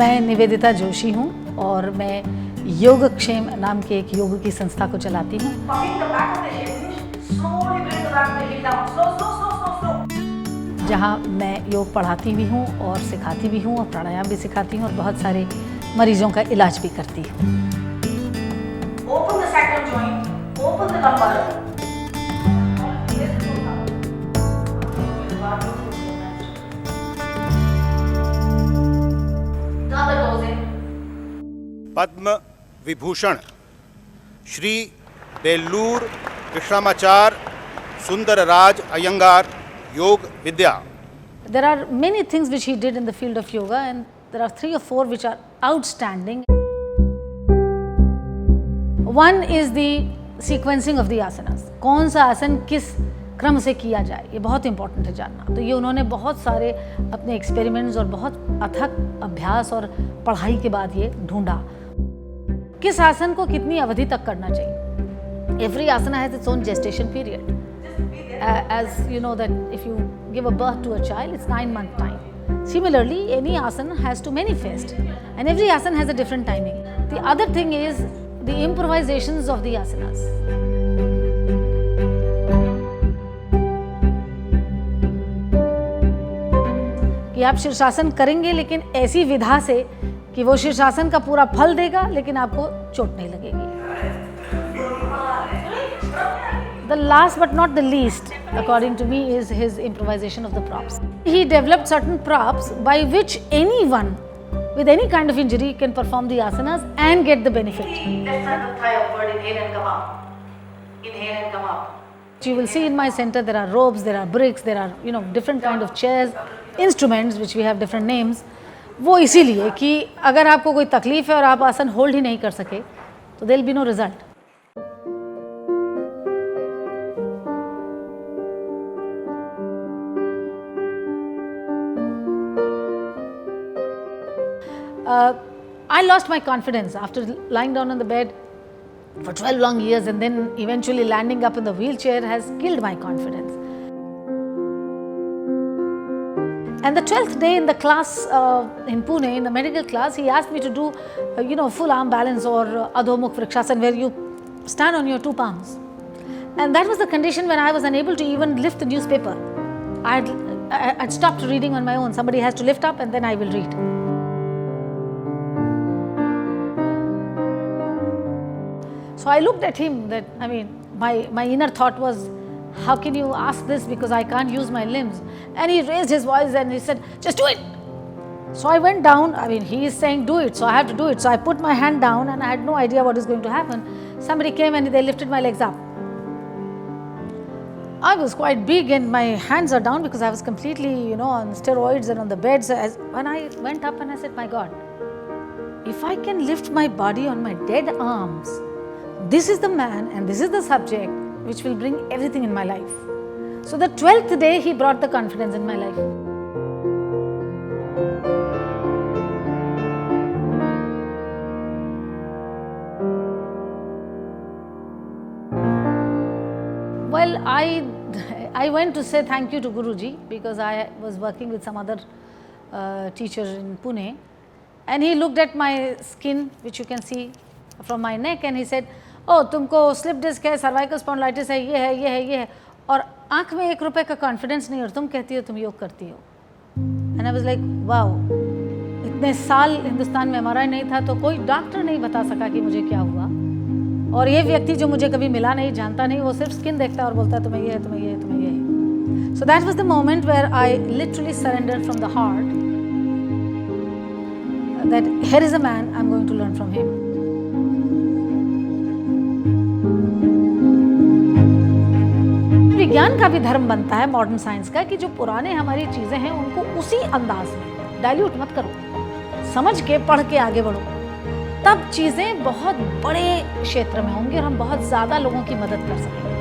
मैं निवेदिता जोशी हूँ और मैं योगक्षेम नाम के एक योग की संस्था को चलाती हूँ। जहाँ मैं योग पढ़ाती भी हूँ और सिखाती भी हूँ और प्राणायाम भी सिखाती हूँ और बहुत सारे मरीजों का इलाज भी करती हूँ। Open the sacral joint, open the lumbar. Padma Vibhushan Shri Bellur कृष्णामाचार Sundarraj Iyengar योग विद्या। There are many things which he did in the field of yoga, and there are 3 or 4 which are outstanding. One is the sequencing of the asanas. कौन सा आसन किस क्रम से किया जाए, ये बहुत इंपॉर्टेंट है जानना। तो ये उन्होंने बहुत सारे अपने एक्सपेरिमेंट्स और बहुत अथक अभ्यास और पढ़ाई के बाद ये ढूंढा किस आसन को कितनी अवधि तक करना चाहिए। Every asana has its own gestation period. As you know that if you give a birth to a child, it's 9-month time. Similarly, any asana has to manifest, and every asana has a different timing. The other thing is the improvisations of the asanas. कि आप शीर्षासन करेंगे लेकिन ऐसी विधा से कि वो शीर्षासन का पूरा फल देगा लेकिन आपको चोट नहीं लगेगी। The last but not the least, according to me, is his improvisation of the props. He developed certain props by which anyone with any kind of injury can perform the asanas and get the benefit. Left side of thigh upward, inhale and come up. Inhale and come up. You will see in my center there are ropes, there are bricks, there are different kind of chairs, instruments which we have different names. वो इसीलिए कि अगर आपको कोई तकलीफ है और आप आसन होल्ड ही नहीं कर सके तो there will be no result. I lost my confidence after lying down on the bed for 12 long years and then eventually landing up in the wheelchair has killed my confidence. And the 12th day in the class in Pune, in the medical class, he asked me to do, full arm balance or Adho Mukh Vrikshasana, where you stand on your 2 palms. And that was the condition when I was unable to even lift the newspaper. I'd stopped reading on my own. Somebody has to lift up and then I will read. So I looked at him my inner thought was, how can you ask this because I can't use my limbs? And he raised his voice and he said, just do it. So I went down, he is saying do it, so I have to do it. So I put my hand down and I had no idea what is going to happen. Somebody came and they lifted my legs up. I was quite big and my hands are down because I was completely, on steroids and on the bed. So when I went up and I said, my God, if I can lift my body on my dead arms, this is the man and this is the subject which will bring everything in my life. So the 12th day he brought the confidence in my life. Well, I went to say thank you to Guruji because I was working with some other teacher in Pune, and he looked at my skin, which you can see from my neck, and he said, oh, तुमको slip disc है, cervical spondylitis है, ये है और आँख में 1 रुपए का कॉन्फिडेंस नहीं और तुम कहती हो तुम योग करती हो। And I was like wow, इतने साल हिंदुस्तान में एमआरआई नहीं था तो कोई डॉक्टर नहीं बता सका कि मुझे क्या हुआ, और ये व्यक्ति जो मुझे कभी मिला नहीं, जानता नहीं, वो सिर्फ स्किन देखता है और बोलता है तुम्हें ये है, तुम्हें ये है, तुम्हें ये है। So that was the moment where I literally surrendered from the heart that here is a man, I am going to learn from him. विज्ञान का भी धर्म बनता है मॉडर्न साइंस का कि जो पुराने हमारी चीज़ें हैं उनको उसी अंदाज में डाइल्यूट मत करो, समझ के पढ़ के आगे बढ़ो, तब चीज़ें बहुत बड़े क्षेत्र में होंगी और हम बहुत ज़्यादा लोगों की मदद कर सकेंगे।